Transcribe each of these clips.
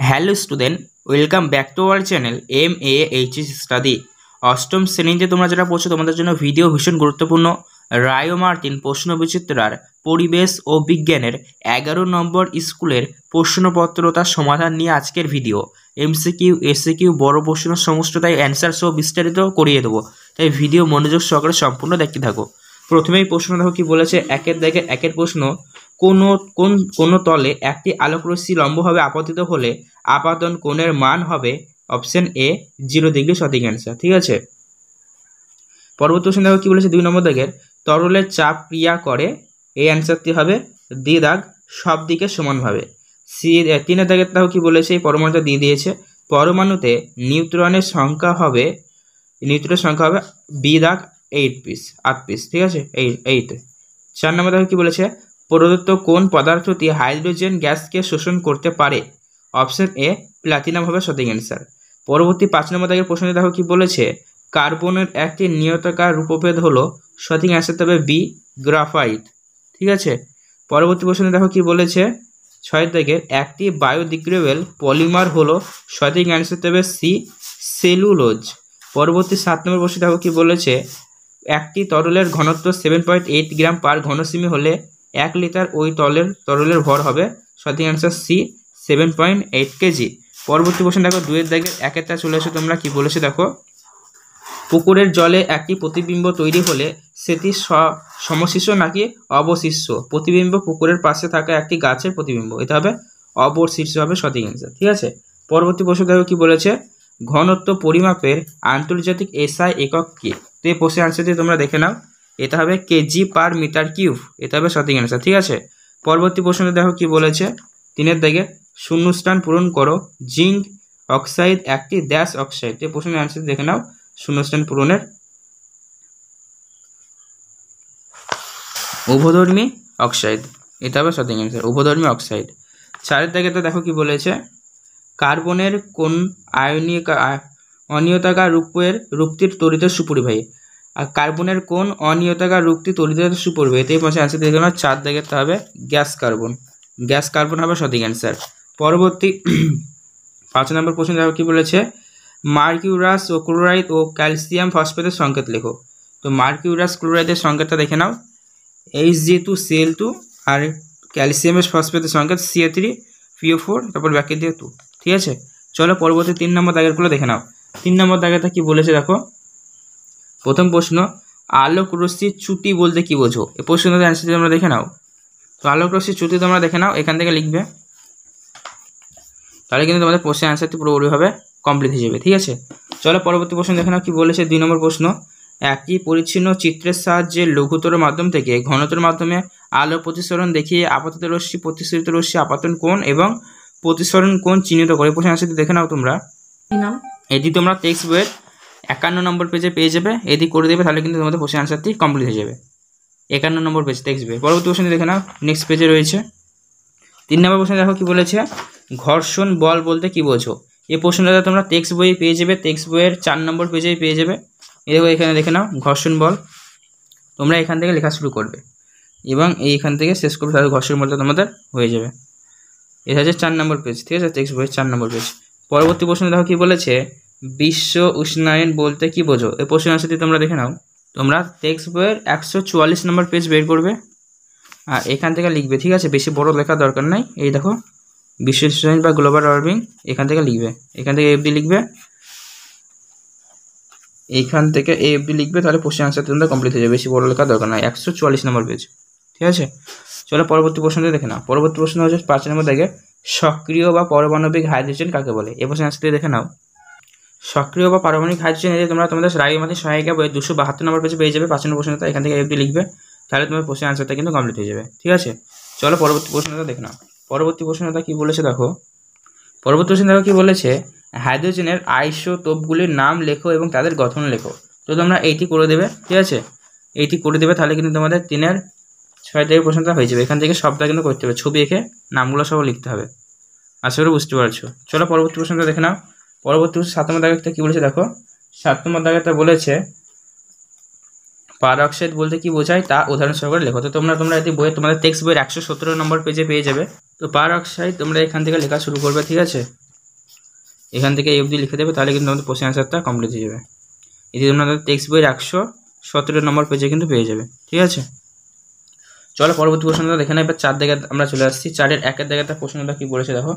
Hello student, welcome back to our channel MAHS study. অষ্টম শ্রেণীতে তোমরা যারা পড়ছো তোমাদের জন্য ভিডিও ভীষণ গুরুত্বপূর্ণ। রায় ও মার্টিন প্রশ্ন বিচিত্রার পরিবেশ ও বিজ্ঞানের 11 নম্বর স্কুলের প্রশ্নপত্র তার সমাধান নিয়ে আজকের ভিডিও। MCQ SCQ বড় প্রশ্ন সমস্ত তাই অ্যান্সার সহ বিস্তারিত করিয়ে দেবো, তাই ভিডিও মনোযোগ সহকারে সম্পূর্ণ দেখতে থাকো। প্রথমেই প্রশ্ন দেখো কি বলেছে, একের প্রশ্ন, কোন তলে একটি আলোকরশ্মি লম্বভাবে আপতিত হলে আপাতন কোণের মান হবে অপশন এ 0 ডিগ্রি, সঠিক অ্যান্সার। ঠিক আছে, পরবর্তী প্রশ্ন দেখো কি বলেছে, 2 নম্বর দাগের তরলের চাপ ক্রিয়া করে, এই অ্যান্সারটি হবে ডি দাগ, সব দিকে সমানভাবে। 3 দাগের দেখো কি বলেছে, এই পরমাণুটা দিয়ে দিয়েছে, পরমাণুতে নিউট্রনের সংখ্যা হবে বি দাগ 8 পিস। ঠিক আছে, 8। 4 নম্বর দেখো কি বলেছে, প্রদত্ত কোন পদার্থটি হাইড্রোজেন গ্যাসকে শোষণ করতে পারে, অপশন এ প্লাটিনাম হবে সঠিক অ্যান্সার। পরবর্তী 5 নম্বর দাগের প্রশ্নে দেখো কি বলেছে, কার্বনের একটি নিয়তাকার রূপভেদ হলো, সঠিক অ্যান্সার হবে বি গ্রাফাইট। ঠিক আছে, পরবর্তী প্রশ্নে দেখো কি বলেছে, 6 দাগের একটি বায়োডিগ্রেডেবল পলিমার হলো, সঠিক অ্যান্সার হবে সি সেলুলোজ। পরবর্তী 7 নম্বর প্রশ্নে দেখো কি বলেছে, একটি তরলের ঘনত্ব 7.8 গ্রাম পার ঘনসেমি হলে 1 লিটার ওই তরলের ভর হবে, সঠিক অ্যান্সার সি 7.8 কেজি। পরবর্তী প্রশ্ন দেখো 2 দাগের 1টা চলে এসো, তোমরা কি বলেছে দেখো, পুকুরের জলে একটি প্রতিবিম্ব তৈরি হলে সেটি সমশিষ্য নাকি অবশিষ্য? প্রতিবিম্ব পুকুরের পাশে থাকা একটি গাছের প্রতিবিম্ব, এটা হবে অবশিষ্য হবে সঠিক অ্যান্সার। ঠিক আছে, পরবর্তী প্রশ্ন দেখো কি বলেছে, ঘনত্ব পরিমাপের আন্তর্জাতিক এসআই একক কি? তো এই প্রশ্নের আনসারটি তোমরা দেখে নাও, এটা হবে কেজি পার মিটার কিউব, এটা হবে সঠিক অ্যান্সার। ঠিক আছে, পরবর্তী প্রশ্ন দেখো কি বলেছে, 3 দাগে শূন্যস্থান পূরণ করো, জিঙ্ক অক্সাইড একটি ড্যাশ অক্সাইড। এই প্রশ্নের আনসার দেখে নাও, শূন্যস্থান পূরণের উভধর্মী অক্সাইড, এটা হবে সঠিক অ্যান্সার, উভধর্মী অক্সাইড। 4 দাগে তো দেখো কি বলেছে, কার্বনের কোন অনিয়তাকার রূপটির তড়িৎ সুপরিবাহী, আর কার্বনের কোন অনিয়তাকার রূপটি তড়িৎ সুপরিবাহী, এই পাশে অ্যান্সার দেখে নাও, 4 দাগের তো হবে গ্যাস কার্বন হবে সঠিক অ্যান্সার। পরবর্তী 5 নম্বর প্রশ্ন দেখো কি বলেছে, মার্কিউরাস ও ক্লোরাইড ও ক্যালসিয়াম ফসফেটের সংকেত লেখো। তো মার্কিউরাস ক্লোরাইডের সংকেতটা দেখে নাও, Hg2Cl2, আর ক্যালসিয়ামের ফসফেটের সংকেত Ca3PO4, তারপর ব্যাকেট দিয়ে 2। ঠিক আছে, চলো পরবর্তী 3 নম্বর দাগেরগুলো দেখে নাও। 3 নম্বর দাগেরটা কি বলেছে দেখো, প্রথম প্রশ্ন, আলোক রশ্মির চ্যুতি বলতে কি বোঝো? এই প্রশ্নটার অ্যান্সারটি তোমরা দেখে নাও। তো আলোক রশ্মির চ্যুতি তোমরা দেখে নাও, এখান থেকে লিখবে, তাহলে কিন্তু তোমাদের প্রশ্নের অ্যান্সারটি পুরোপুরিভাবে কমপ্লিট হয়ে যাবে। ঠিক আছে, চলো পরবর্তী প্রশ্ন দেখে নাও কি বলেছে। 2 নম্বর প্রশ্ন, একটি পরিচ্ছিন্ন চিত্রের সাহায্যে লঘুতর মাধ্যম থেকে ঘনতর মাধ্যমে আলো প্রতিসরণ দেখিয়ে আপাতত রশ্মি, প্রতিসরিত রশ্মি, আপাতন কোণ এবং প্রতিসরণ কোণ চিহ্নিত করে। প্রশ্ন অ্যান্সারটি দেখে নাও তোমরা, এটি তোমরা টেক্সট বইয়ের 51 নম্বর পেজে পেয়ে যাবে, এটি করে দেবে, তাহলে কিন্তু তোমাদের প্রশ্নের অ্যান্সারটি কমপ্লিট হয়ে যাবে। 51 নম্বর পেজ টেক্সট বই। পরবর্তী প্রশ্নটি দেখে নাও, নেক্সট পেজে রয়েছে। 3 নম্বর প্রশ্ন দেখো কি বলেছে, ঘর্ষণ বল বলতে কি বোঝো? এই প্রশ্নটা তোমরা টেক্সট বই পেয়ে যাবে, টেক্সট বইয়ের 4 নম্বর পেজেই পেয়ে যাবে। এখানে দেখে নাও, ঘর্ষণ বল, তোমরা এখান থেকে লেখা শুরু করবে এবং এইখান থেকে শেষ করবে, তাহলে ঘর্ষণ বলটা তোমাদের হয়ে যাবে। এটা হচ্ছে 4 নম্বর পেজ। ঠিক আছে, টেক্সট বইয়ের 4 নম্বর পেজ। পরবর্তী প্রশ্ন দেখো কি বলেছে, বিশ্ব উষ্ণায়ন বলতে কি বোঝো? এই প্রশ্নের আনসারটি তোমরা দেখে নাও, তোমরা টেক্সট বইয়ের 144 নম্বর পেজ বের করবে আর এখান থেকে লিখবে। ঠিক আছে, বেশি বড় লেখা দরকার নাই, এই দেখো বিশ্ব উষ্ণায়ন বা গ্লোবাল ওয়ার্মিং, এখান থেকে লিখবে, এখান থেকে এফডি লিখবে, এইখান থেকে এফডি লিখবে, তাহলে প্রশ্নের আনসার তোমরা কমপ্লিট হয়ে যাবে, বেশি বড় লেখা দরকার নাই। 144 নম্বর পেজ। ঠিক আছে, চলো পরবর্তী প্রশ্নটা দেখে নাও। পরবর্তী প্রশ্ন হচ্ছে 5 নম্বর দাগে, সক্রিয় বা পারমাণবিক হাইড্রোজেন কাকে বলে? এই প্রশ্নের আনসারটি দেখে নাও, সক্রিয় বা পারমাণবিক হাইড্রোজেন এতে তোমরা তোমাদের রায়মার্টিন সহায়িকা বই 272 নম্বর পেজে পেয়ে যাবে। 5 নম্বর প্রশ্নটা এখান থেকে এফডি লিখবে, তাহলে তোমার প্রশ্নের আনসারটা কিন্তু কমপ্লিট হয়ে যাবে। ঠিক আছে, চলো পরবর্তী প্রশ্নটা দেখে নাও। পরবর্তী প্রশ্নটা কি বলেছে দেখো, পরবর্তী প্রশ্ন দেখো কি বলেছে, হাইড্রোজেনের আইসোটোপগুলির নাম লেখো এবং তাদের গঠন লেখো। তো তোমরা এইটি করে দেবে। ঠিক আছে, এইটি করে দেবে, তাহলে কিন্তু তোমাদের 3-এর 6 থেকে প্রশ্নটা হয়ে যাবে। এখান থেকে সবটা কিন্তু করতে হবে, ছবি এঁকে নামগুলো সব লিখতে হবে। আশা করি বুঝতে পারছো। চলো পরবর্তী প্রশ্নটা দেখে নাও। পরবর্তী 7 নম্বর দাগেরটা কি বলেছে দেখো, 7 নম্বর দাগেরটা বলেছে, পার অক্সাইড বলতে কি বোঝায় তা উদাহরণ সহকারে লেখো। তো তোমরা এটি বইয়ে তোমাদের টেক্সট বইয়ের 117 নম্বর পেজে পেয়ে যাবে। তো পার অক্সাইড তোমরা এখান থেকে লেখা শুরু করবে। ঠিক আছে, এখান থেকে এই অবধি লিখে দেবে, তাহলে কিন্তু আমাদের কোশ্চেন আনসারটা কমপ্লিট হয়ে যাবে। এটি তোমরা টেক্সট বইয়ের 117 নম্বর পেজে কিন্তু পেয়ে যাবে। ঠিক আছে, চলো পরবর্তী প্রশ্নটা দেখে না। এবার 4 দাগে আমরা চলে আসছি। 4-এর 1-এর দাগের প্রশ্নটা কি বলেছে দেখো।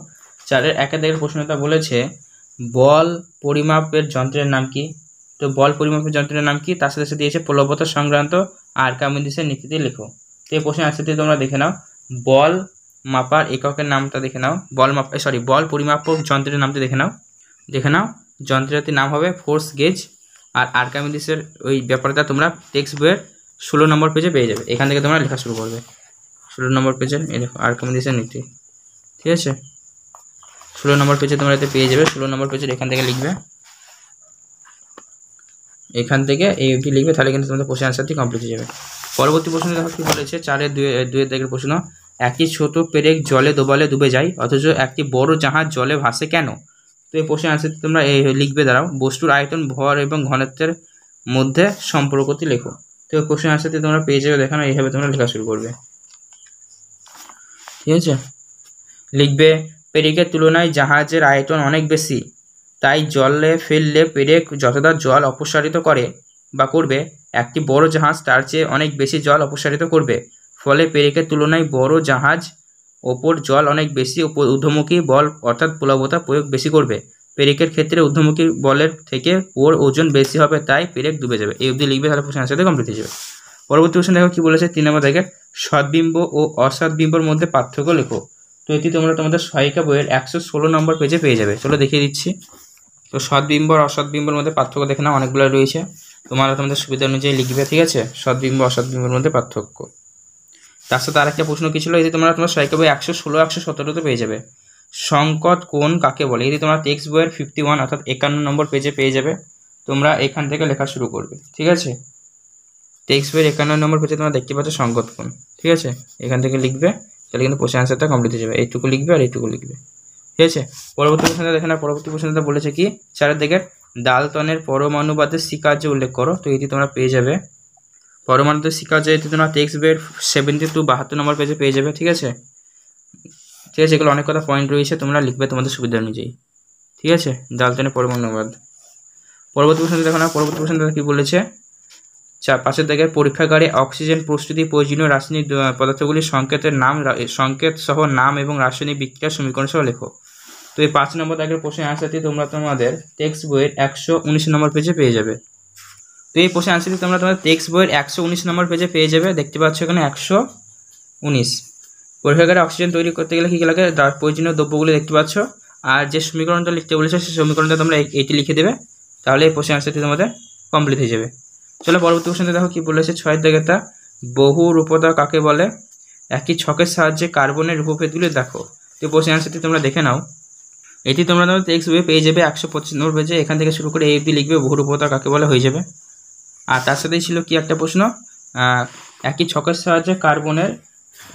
4-এর 1-এর দাগের প্রশ্নটা বলেছে বল পরিমাপের যন্ত্রের নাম কি। তো বল পরিমাপের যন্ত্রের নাম কি, তার সাথে সাথে দিয়েছে প্রবলতা সংক্রান্ত আর্কিমিডিসের নীতিতে লেখো। তো এই প্রশ্নের আনসারটি তোমরা দেখে নাও। বল মাপার এককের নামটা দেখে নাও, বল পরিমাপক যন্ত্রের নামটা দেখে নাও। যন্ত্রটির নাম হবে ফোর্স গেজ। আর আর্কিমিডিসের ওই ব্যাপারটা তোমরা টেক্সট বইয়ের 16 নম্বর পেজে পেয়ে যাবে। এখান থেকে তোমরা লেখা শুরু করবে। 16 নম্বর পেজের এই দেখো আর্কিমিডিসের নীতি। ঠিক আছে, 16 নম্বর পেজে তোমরা এতে পেয়ে যাবে। 16 নম্বর পেজের এখান থেকে লিখবে, এখান থেকে এই অবধি লিখবে, তাহলে কিন্তু তোমাদের কোশ্চেন আনসারটি কমপ্লিট হয়ে যাবে। পরবর্তী প্রশ্ন দেখো কি বলেছে। 4-এর 2-এর দাগের প্রশ্ন, একটি ছোট পেরেক জলে দোবালে ডুবে যায় অথচ একটি বড় জাহাজ জলে ভাসে কেন। তো এই প্রশ্নের আনসারটি তোমরা লিখবে। দাঁড়াও, বস্তুর আয়তন, ভর এবং ঘনত্বের মধ্যে সম্পর্কটি লেখো। তো এই কোশ্চেন আনসারটি তোমরা পেয়ে যাবে। দেখানো এইভাবে তোমরা লেখা শুরু করবে। ঠিক আছে, লিখবে পেরেকের তুলনায় জাহাজের আয়তন অনেক বেশি, তাই জলে ফেললে পেরেক যতটা জল অপসারিত করে বা করবে, একটি বড় জাহাজ তার চেয়ে অনেক বেশি জল অপসারিত করবে। ফলে পেরেকের তুলনায় বড় জাহাজ ওপর জল অনেক বেশি ঊর্ধ্বমুখী বল অর্থাৎ প্লবতা প্রয়োগ বেশি করবে। পেরেকের ক্ষেত্রে ঊর্ধ্বমুখী বলের থেকে ওর ওজন বেশি হবে, তাই পেরেক ডুবে যাবে। এই অবধি লিখবে, তাহলে প্রশ্ন আনসারটি কমপ্লিট হয়ে যাবে। পরবর্তী প্রশ্ন দেখো কি বলেছে। 3 নম্বর দাগের সদ্বিম্ব ও অসদ্বিম্বর মধ্যে পার্থক্য লেখো। তো এটি তোমরা তোমাদের সহায়িকা বইয়ের 116 নম্বর পেজে পেয়ে যাবে। চলো দেখিয়ে দিচ্ছি। তো সদ্বিম্ব আর অসদ্বিম্বর মধ্যে পার্থক্য দেখে নাও, অনেকগুলো রয়েছে, তোমরা তোমাদের সুবিধা অনুযায়ী লিখবে। ঠিক আছে, সদ্বিম্ব অসদ্বিম্বর মধ্যে পার্থক্য। তার সাথে আরেকটা প্রশ্ন কি ছিল, এটি তোমরা তোমার সহায়িকা বই 116, 117তে পেয়ে যাবে। সংকট কোণ কাকে বলে, এটি তোমরা টেক্সট বইয়ের 51 অর্থাৎ 51 নম্বর পেজে পেয়ে যাবে। তোমরা এখান থেকে লেখা শুরু করবে। ঠিক আছে, টেক্সট বইয়ের 51 নম্বর পেজে তোমরা দেখতে পাচ্ছ সংকট কোণ। ঠিক আছে, এখান থেকে লিখবে, তাহলে কিন্তু কোশ্চেন আনসারটা কমপ্লিট হয়ে যাবে। এইটুকু লিখবে আর এইটুকু লিখবে। ঠিক আছে, পরবর্তী প্রশ্নটা দেখে না। পরবর্তী প্রশ্নটা বলেছে কি, 4-এর দাগের ডালটনের পরমাণুবাদের স্বীকার্য উল্লেখ করো। তো এটি তোমরা পেয়ে যাবে। পরমাণুবাদের স্বীকার্য এটি তোমরা টেক্সট বইয়ের 72 নম্বর পেজে পেয়ে যাবে। ঠিক আছে, এগুলো অনেক কথা পয়েন্ট রয়েছে, তোমরা লিখবে তোমাদের সুবিধা অনুযায়ী। ঠিক আছে, ডালটনের পরমাণুবাদ। পরবর্তী প্রশ্নটা দেখো না। পরবর্তী প্রশ্নটা কি বলেছে, 5-এর দাগের পরীক্ষাগারে অক্সিজেন প্রস্তুতি প্রয়োজনীয় রাসায়নিক পদার্থগুলির সংকেত সহ নাম এবং রাসায়নিক বিক্রিয়ার সমীকরণ সহ লেখো। তো এই 5 নম্বর দাগের প্রশ্নের আনসারটি তোমরা তোমাদের টেক্সট বইয়ের 119 নম্বর পেজে পেয়ে যাবে। তো এই প্রশ্নের আনসারটি তোমরা তোমাদের টেক্সট বইয়ের 119 নম্বর পেজে পেয়ে যাবে। দেখতে পাচ্ছ এখানে 119। পরীক্ষাগারে অক্সিজেন তৈরি করতে গেলে কী কী লাগে, তার প্রয়োজনীয় দ্রব্যগুলি দেখতে পাচ্ছ। আর যে সমীকরণটা লিখতে বলেছে সেই সমীকরণটা তোমরা এইটি লিখে দেবে, তাহলে এই প্রশ্নের আনসারটি তোমাদের কমপ্লিট হয়ে যাবে। চলো পরবর্তী প্রশ্নটা দেখো কি বলেছে। 6-এর দাগেরটা বহুরূপতা কাকে বলে, একই ছকের সাহায্যে কার্বনের রূপভেদগুলি দেখো। তো প্রশ্নের আনসারটি তোমরা দেখে নাও। এটি তোমরা তোমাদের টেক্সট বইয়ে পেয়ে যাবে 125 নম্বর পেজে। এখান থেকে শুরু করে এই অবধি লিখবে, বহুরূপতা কাকে বলে হয়ে যাবে। আর তার সাথেই ছিল কি একটা প্রশ্ন, একই ছকের সাহায্যে কার্বনের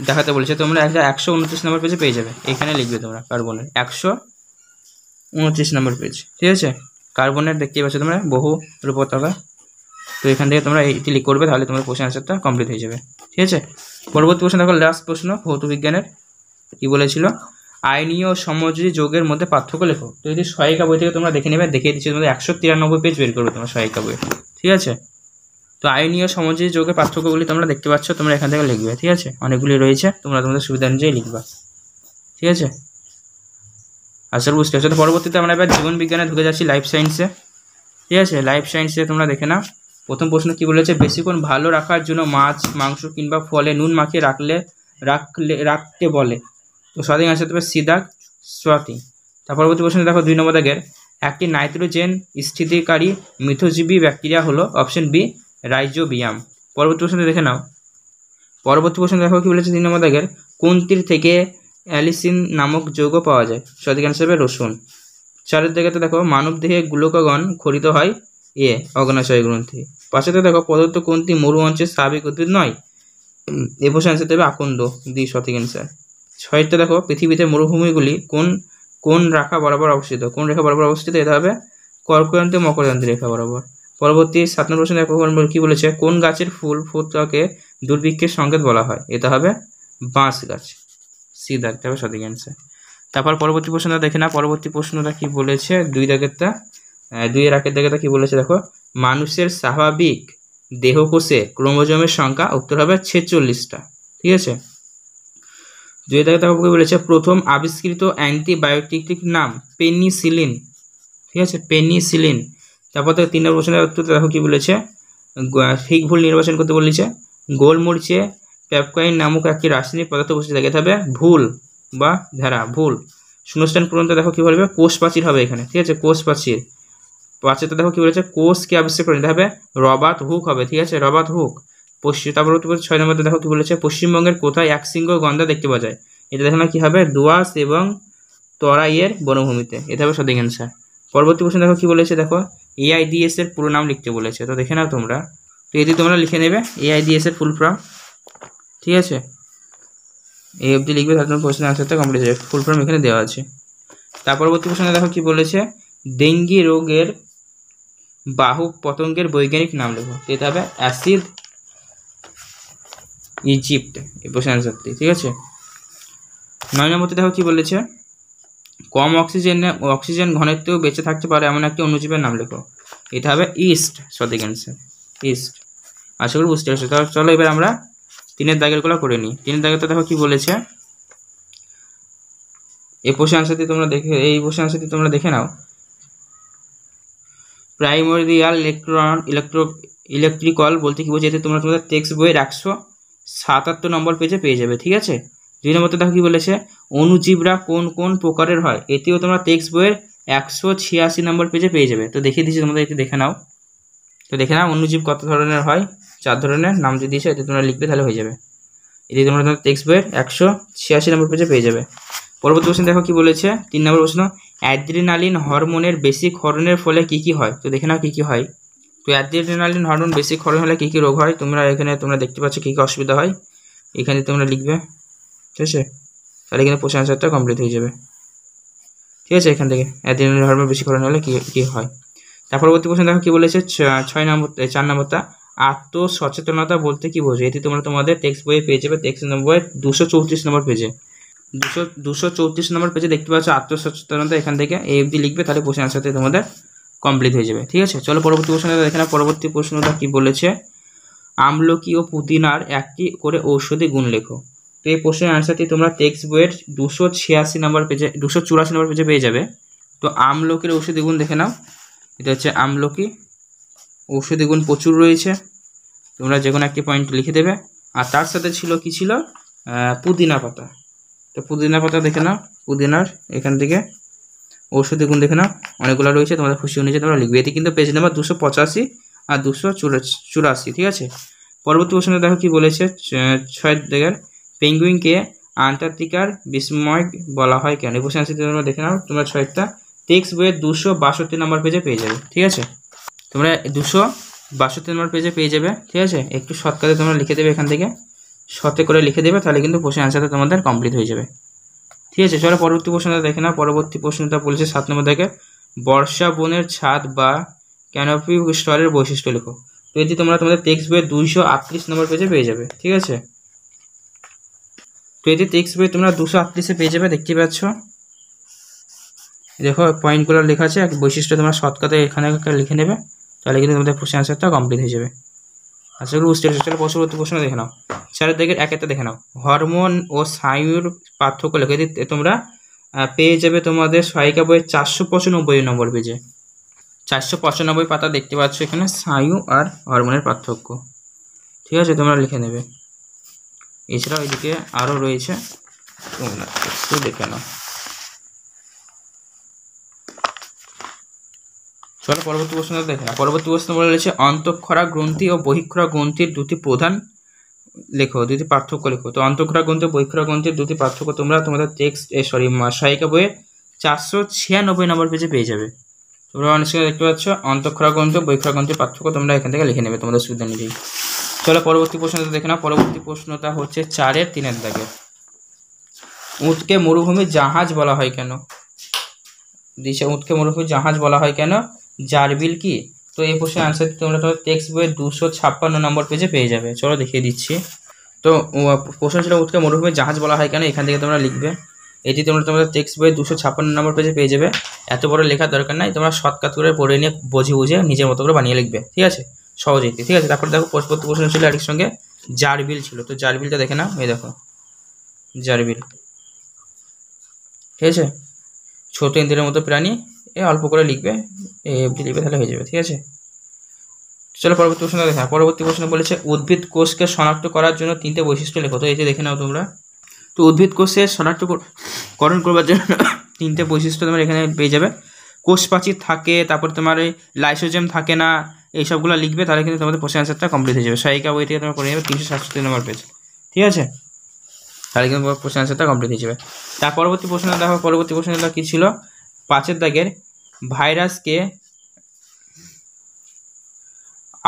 দেখাতে বলেছে। তোমরা একটা 129 নম্বর পেজে পেয়ে যাবে। এখানে লিখবে তোমরা কার্বনের 129 নম্বর পেজ। ঠিক আছে, কার্বনের দেখতেই পাচ্ছ তোমরা বহুরূপতা। তো এখান থেকে তোমরা এইটি লিখ করবে, তাহলে তোমার কোশ্চেন আনসারটা কমপ্লিট হয়ে যাবে। ঠিক আছে, পরবর্তী প্রশ্ন দেখো, লাস্ট প্রশ্ন ভৌত বিজ্ঞানের। কি বলেছিল, আয়নীয় ও সমযোজী যৌগের মধ্যে পার্থক্য লেখো। তো এটি সহায়িকা বই থেকে তোমরা দেখে নেবে, দেখিয়ে দিচ্ছি তোমাদের 193 পেজ বের করবে তোমার সহায়িকা বই। ঠিক আছে, তো আয়নীয় সমযোজী যৌগের পার্থক্যগুলি তোমরা দেখতে পাচ্ছ, তোমরা এখান থেকে লিখবে। ঠিক আছে, অনেকগুলি রয়েছে, তোমরা তোমাদের সুবিধা অনুযায়ী লিখবা। ঠিক আছে, আসলে বুঝতে পারছো। তো পরবর্তীতে আমরা এবার জীবন বিজ্ঞানে ঢুকে যাচ্ছি, লাইফ সায়েন্সে। ঠিক আছে, লাইফ সায়েন্সে তোমরা দেখে নাও। প্রথম প্রশ্ন কি বলেছে, বেশিক্ষণ ভালো রাখার জন্য মাছ, মাংস কিংবা ফলে নুন মাখিয়ে রাখতে বলে। তো সঠিক আনসার দেবে সি দাগ, সোয়াতি। তার পরবর্তী প্রশ্ন দেখো 2 নম্বর দাগের, একটি নাইট্রোজেন স্থিতিকারী মিথজীবী ব্যাকটেরিয়া হলো। Option B rhizobium. পরবর্তী প্রশ্ন দেখে নাও। পরবর্তী প্রশ্ন দেখো কি বলেছে 3 নম্বর দাগের, কোন তীর থেকে অ্যালিসিন নামক যৌগ পাওয়া যায়। সঠিক আনসার হবে রসুন। 4-এর দাগেতে দেখো, মানব দেহে গ্লুকাগন খরিত হয় এ অগ্নাশয় গ্রন্থি। 5-এতে দেখো, প্রদত্ত কোনটি মরু অঞ্চলের স্বাভাবিক উদ্ভিদ নয়। এ প্রশ্ন আনসার দেবে আকন্দ, দি সঠিক আনসার। 6-টা দেখো, পৃথিবীতে মরুভূমিগুলি কোন রেখা বরাবর অবস্থিত। কোন রেখা বরাবর অবস্থিত, এটা হবে কর্কটক্রান্তীয় মকরক্রান্তি রেখা বরাবর। পরবর্তী 7 নম্বর প্রশ্ন দেখো কি বলেছে, কোন গাছের ফুলকে দুর্ভিক্ষের সংকেত বলা হয়। এটা হবে বাঁশ গাছ, সি দাগটা হবে সঠিক অ্যান্সার। তারপর পরবর্তী প্রশ্নটা দেখে না, পরবর্তী প্রশ্নটা কি বলেছে, 2 এর দাগেরটা কি বলেছে দেখো, মানুষের স্বাভাবিক দেহকোষে ক্রোমোজোমের সংখ্যা, উত্তর হবে 46টা। ঠিক আছে। 2 এর দাগে কি বলেছে, প্রথম আবিষ্কৃত অ্যান্টিবায়োটিকের নাম পেনিসিলিন। ঠিক আছে, পেনিসিলিন। তারপর 3 নম্বর প্রশ্নের উত্তর দেখো কি বলেছে, ঠিক ভুল নির্বাচন করতে বলেছে। গোলমরিচে পেপকাইন নামক একটি রাসায়নিক পদার্থ উপস্থিত থাকে, হবে ভুল বা ধারা ভুল। শূন্যস্থান পূরণটা দেখো কি বলবে, কোষ প্রাচীর হবে এখানে। ঠিক আছে, কোষ প্রাচীর। পাঁচটা দেখো কি বলেছে, কোষকে আবিষ্কার করেন, এটা হবে রবার্ট হুক হবে। ঠিক আছে, রবার্ট হুক। তারপর 6 নম্বর দেখো কি বলেছে, পশ্চিমবঙ্গের কোথায় একশৃঙ্গ গন্ধা দেখতে পাওয়া যায়, এটা দেখো না কি হবে, দোআঁশ এবং তরাইয়ের বনভূমিতে, এটা হবে সঠিক অ্যান্সার। পরবর্তী প্রশ্ন দেখো কি বলেছে, দেখো AIDS এর পুরো নাম লিখতে বলেছে, তো দেখে নাও তোমরা, তো এটি তোমরা লিখে নেবে AIDS এর ফুল ফর্ম। ঠিক আছে, এই অবধি লিখবে, তাহলে তোমার কোশ্চেন আনসারটা কমপ্লিট হয়ে যাবে, ফুল ফর্ম এখানে দেওয়া আছে। তার পরবর্তী প্রশ্নে দেখো কি বলেছে, ডেঙ্গি রোগের বাহক পতঙ্গের বৈজ্ঞানিক নাম লেখো, এটা হবে অ্যাসিড ইজিপ্ট, এই প্রশ্ন আনসারটি। ঠিক আছে। 9 নম্বরতে দেখো কি বলেছে, কম অক্সিজেন ঘনত্বেও বেঁচে থাকতে পারে এমন একটি অণুজীবের নাম লেখো, এটা হবে ইস্ট, সঠিক অ্যান্সার ইস্ট। আশা করি বুঝতে পারছো। তাহলে চলো এবার আমরা 3 এর দাগেরগুলো করে নিই। 3 এর দাগেরটা দেখো কি বলেছে, এই প্রশ্ন আনসারটি তোমরা দেখে নাও। প্রাইমোরিয়াল ইলেকট্রিকল বলতে কি বোঝায়, তোমরা তোমাদের টেক্সট বইয়ের 177 নম্বর পেজে পেয়ে যাবে। ঠিক আছে। 2 নম্বরতে দেখো কি বলেছে, অণুজীবরা কোন কোন প্রকারের হয়, এটিও তোমরা টেক্সট বইয়ের 186 নম্বর পেজে পেয়ে যাবে। তো দেখিয়ে দিচ্ছি, তোমাদের এটি দেখে নাও। তো দেখে নাও অণুজীব কত ধরনের হয়, 4 ধরনের, নাম যদি দিয়েছে এটি তোমরা লিখবে, তাহলে হয়ে যাবে। এটি তোমরা তোমাদের টেক্সট বইয়ের 186 নম্বর পেজে পেয়ে যাবে। পরবর্তী প্রশ্ন দেখো কি বলেছে, 3 নম্বর প্রশ্ন, অ্যাড্রিনালিন হরমোনের বেশি ক্ষরণের ফলে কি কি হয়, তো দেখে নাও কি কি হয়। তো অ্যাড্রিনালিন হরমোন বেশি ক্ষরণ হলে কি কি রোগ হয়, তোমরা দেখতে পাচ্ছ কি কি অসুবিধা হয়, এখানে তোমরা লিখবে। ঠিক আছে, তাহলে কিন্তু প্রশ্ন আনসারটা কমপ্লিট হয়ে যাবে। ঠিক আছে, এখান থেকে অ্যাড্রিনালিন হরমোন বেশি ক্ষরণ হলে কি কি হয়। তার পরবর্তী প্রশ্ন দেখো কি বলেছে, 4 নম্বরটা, আত্মসচেতনতা বলতে কি বোঝে, এটি তোমরা তোমাদের টেক্সট বইয়ে পেয়ে যাবে, টেক্সট বইয়ের 234 নম্বর পেজে। 234 নম্বর পেজে দেখতে পাচ্ছ আত্মসচেতনতা, এখান থেকে এই অবধি লিখবে, তাহলে প্রশ্ন আনসারটা তোমাদের কমপ্লিট হয়ে যাবে। ঠিক আছে, চলো পরবর্তী প্রশ্নটা দেখে না। পরবর্তী প্রশ্নটা কি বলেছে, আমলকি ও পুদিনার একটি করে ঔষধি গুণ লেখো। তো এই প্রশ্নের আনসারটি তোমরা টেক্সট বইয়ের 284 নম্বর পেজে 284 নম্বর পেজে পেয়ে যাবে। তো আমলকির ঔষধি গুণ দেখে নাও, এটা হচ্ছে আমলকি, ঔষধি গুণ প্রচুর রয়েছে, তোমরা যে কোনো একটি পয়েন্ট লিখে দেবে। আর তার সাথে ছিল কি ছিল, পুদিনা পাতা। তো পুদিনা পাতা দেখে নাও, পুদিনার এখান থেকে ঔষধি গুণ দেখে নাও, অনেকগুলো রয়েছে, তোমাদের খুশি অনুযায়ী তোমরা লিখবে। এটি কিন্তু পেজ নাম্বার 285 আর 284। ঠিক আছে। পরবর্তী প্রশ্নে দেখো কি বলেছে, 6 দাগের, পেঙ্গুইনকে আন্টার্কটিকার বিস্ময় বলা হয় কেন, এই প্রশ্ন আনসারটি তোমরা দেখে নাও, তোমরা 6টা টেক্সট বইয়ের 262 নম্বর পেজে পেয়ে যাবে। ঠিক আছে, তোমরা 262 নম্বর পেজে পেয়ে যাবে। ঠিক আছে, একটু শর্টকাটে তোমরা লিখে দেবে, এখান থেকে শর্টে করে লিখে দেবে, তাহলে কিন্তু প্রশ্ন আনসারটা তোমাদের কমপ্লিট হয়ে যাবে। ঠিক আছে, চলো পরবর্তী প্রশ্নটা দেখে না। পরবর্তী প্রশ্নটা বলেছে 7 নম্বর থেকে, বর্ষা বনের ছাদ বা ক্যানোপি স্তরের বৈশিষ্ট্য লেখো। তো এটি তোমরা তোমাদের টেক্সট বইয়ের 238 নম্বর পেজে পেয়ে যাবে। ঠিক আছে, তো এটি টেক্সট বই তোমরা 238-এ পেয়ে যাবে, দেখতে পাচ্ছ। দেখো পয়েন্টগুলো লেখা আছে, এক বৈশিষ্ট্য তোমরা শর্টকাটে এখানে লিখে নেবে, তাহলে কিন্তু তোমাদের প্রশ্ন আনসারটা কমপ্লিট হয়ে যাবে। আশা করি বুঝতে পারছো। চলো পরবর্তী প্রশ্ন দেখে নাও, 4 দাগের 1-টা দেখে নাও, হরমোন ও স্নায়ুর পার্থক্য লেখো। এটি তোমরা পেয়ে যাবে তোমাদের সহায়িকা বইয়ের 495 নম্বর পেজে। 495 পাতা দেখতে পাচ্ছ এখানে, স্নায়ু আর হরমোনের পার্থক্য। ঠিক আছে, তোমরা লিখে নেবে। এছাড়াও এদিকে আরও রয়েছে, তোমরা একটু দেখে নাও। চলো পরবর্তী প্রশ্নটা দেখে নাও। পরবর্তী প্রশ্ন বলেছে, অন্তঃক্ষরা গ্রন্থি ও বহিঃক্ষরা গ্রন্থির দুটি প্রধান লেখো, দুটি পার্থক্য লেখো। তো অন্তঃক্ষরা গ্রন্থি ও বহিঃক্ষরা গ্রন্থির দুটি পার্থক্য তোমরা তোমাদের সহায়িকা বইয়ে 496 নম্বর পেজে পেয়ে যাবে। তোমরা অনেক সময় দেখতে পাচ্ছ অন্তঃক্ষরা গ্রন্থি ও বহিঃক্ষরা গ্রন্থির পার্থক্য, তোমরা এখান থেকে লিখে নেবে তোমাদের সুবিধা অনুযায়ী। চলো পরবর্তী প্রশ্নটা দেখে নাও। পরবর্তী প্রশ্নটা হচ্ছে 4-এর 3-এর দাগে, উটকে মরুভূমির জাহাজ বলা হয় কেন, দিশে উটকে মরুভূমির জাহাজ বলা হয় কেন, জারবিল কি। তো এই প্রশ্নের আনসার তোমরা তোমার টেক্সট বইয়ের 256 নম্বর পেজে পেয়ে যাবে। চলো দেখিয়ে দিচ্ছি। তো প্রশ্ন ছিল উটকে মরুভূমির জাহাজ বলা হয় কেন, এখান থেকে তোমরা লিখবে। এটি তোমরা তোমাদের টেক্সট বইয়ে 256 নম্বর পেজে পেয়ে যাবে। এত বড় লেখার দরকার নাই, তোমরা শর্টকাট করে পড়ে নিয়ে বুঝে নিজের মতো করে বানিয়ে লিখবে, ঠিক আছে, সহজেই, ঠিক আছে। তারপর দেখো প্রশ্ন ছিল আরেক সঙ্গে জারবিল ছিল, তো জারবিলটা দেখে নাও, এই দেখো জারবিল, ঠিক আছে, ছোট ইন্দ্রের মতো প্রাণী, অল্প করে লিখবে, লিখবে তাহলে হয়ে যাবে, ঠিক আছে। চলো পরবর্তী প্রশ্ন দেখা। পরবর্তী প্রশ্ন বলেছে উদ্ভিদ কোষকে শনাক্ত করার জন্য 3টে বৈশিষ্ট্য লেখো, তো এটি দেখে নাও তোমরা। তো উদ্ভিদ কোষের শনাক্তকরণ করবার জন্য 3টে বৈশিষ্ট্য তোমরা এখানে পেয়ে যাবে। কোষ প্রাচীর থাকে, তারপর তোমার এই লাইসোজোম থাকে না, এইসবগুলো লিখবে, তাহলে কিন্তু তোমাদের কোশ্চেন অ্যান্সারটা কমপ্লিট হয়ে যাবে। সহায়িকা বই থেকে তোমরা পড়ে যাবে 367 নম্বর পেজ, ঠিক আছে, তাহলে কিন্তু কোশ্চেন অ্যান্সারটা কমপ্লিট হয়ে যাবে। তার পরবর্তী প্রশ্ন দেখো, পরবর্তী প্রশ্নটা কী ছিল, 5 দাগের ভাইরাসকে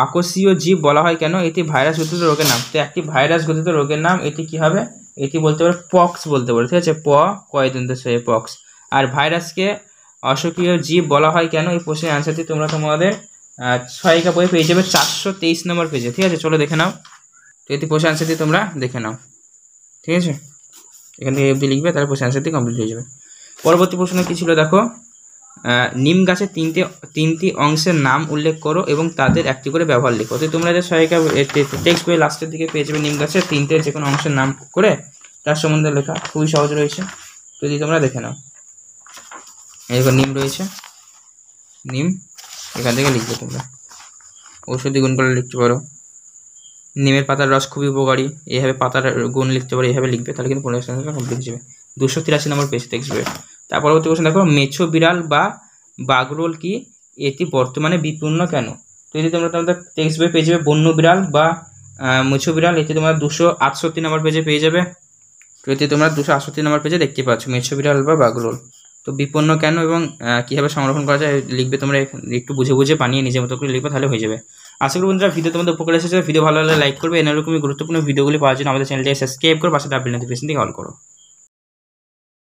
আকস্মিক জীব বলা হয় কেন? এটি ভাইরাস গঠিত রোগের নাম। তো একটি ভাইরাস গঠিত রোগের নাম, এটি কি হবে? এটি বলতে পারে পক্স বলতে পারে, ঠিক আছে, পক্স। আর ভাইরাসকে অসক্রিয় জীব বলা হয় কেন? এই প্রশ্নের অ্যান্সারটি তোমরা তোমাদের সহায়িকা বই পেয়ে যাবে 423 নম্বর পেজে, ঠিক আছে, চলো দেখে নাও। তো এটি প্রশ্নের অ্যান্সারটি তোমরা দেখে নাও, ঠিক আছে, এখান থেকে অবধি লিখবে, তাহলে প্রশ্নের অ্যান্সারটি কমপ্লিট হয়ে যাবে। পরবর্তী প্রশ্ন কী ছিল দেখো, নিম গাছের তিনটি অংশের নাম উল্লেখ করো এবং তাদের একটি করে ব্যবহার লিখো। তো তোমরা যে সহায়িকা টেক্সট বইয়ের লাস্টের দিকে পেয়ে যাবে নিম গাছের 3টে যে কোনো অংশের নাম করে তার সম্বন্ধে লেখা, খুবই সহজ রয়েছে, যদি তোমরা দেখে নাও। এরকম নিম রয়েছে, নিম এখান থেকে লিখবে তোমরা, ঔষধি গুণগুলো লিখতে পারো। নিমের পাতার রস খুবই উপকারী, এইভাবে পাতার গুণ লিখতে পারো, এইভাবে লিখবে, তাহলে কিন্তু পড়াশোনাটা কমপ্লিট হয়ে যাবে। 283 নম্বর পেজ টেক্সট বইয়ের। তার পরবর্তী প্রশ্ন দেখো, মেছো বিড়াল বা বাগরোল কি? এটি বর্তমানে বিপন্ন কেন? তো এটি তোমরা তোমাদের টেক্সট বই পেয়ে যাবে বন্য বিড়াল বা মেছো বিড়াল, এটি তোমরা 268 নম্বর পেজে পেয়ে যাবে। তো এটি তোমরা 268 নম্বর পেজে দেখতে পাচ্ছ, মেছো বিড়াল বা বাগরোল। তো বিপন্ন কেন এবং কীভাবে সংরক্ষণ করা যায় লিখবে তোমরা, একটু বুঝে বানিয়ে নিজের মতো করে লিখবে, তাহলে হয়ে যাবে। আশা করি বন্ধুরা ভিডিও তোমাদের উপকার এসেছে। ভিডিও ভালো লাগলে লাইক করবে, এরকমই গুরুত্বপূর্ণ ভিডিওগুলি পাওয়ার জন্য আমাদের চ্যানেলটি সাবস্ক্রাইব করে পাশে বেল নোটিফিকেশনটি অল করো।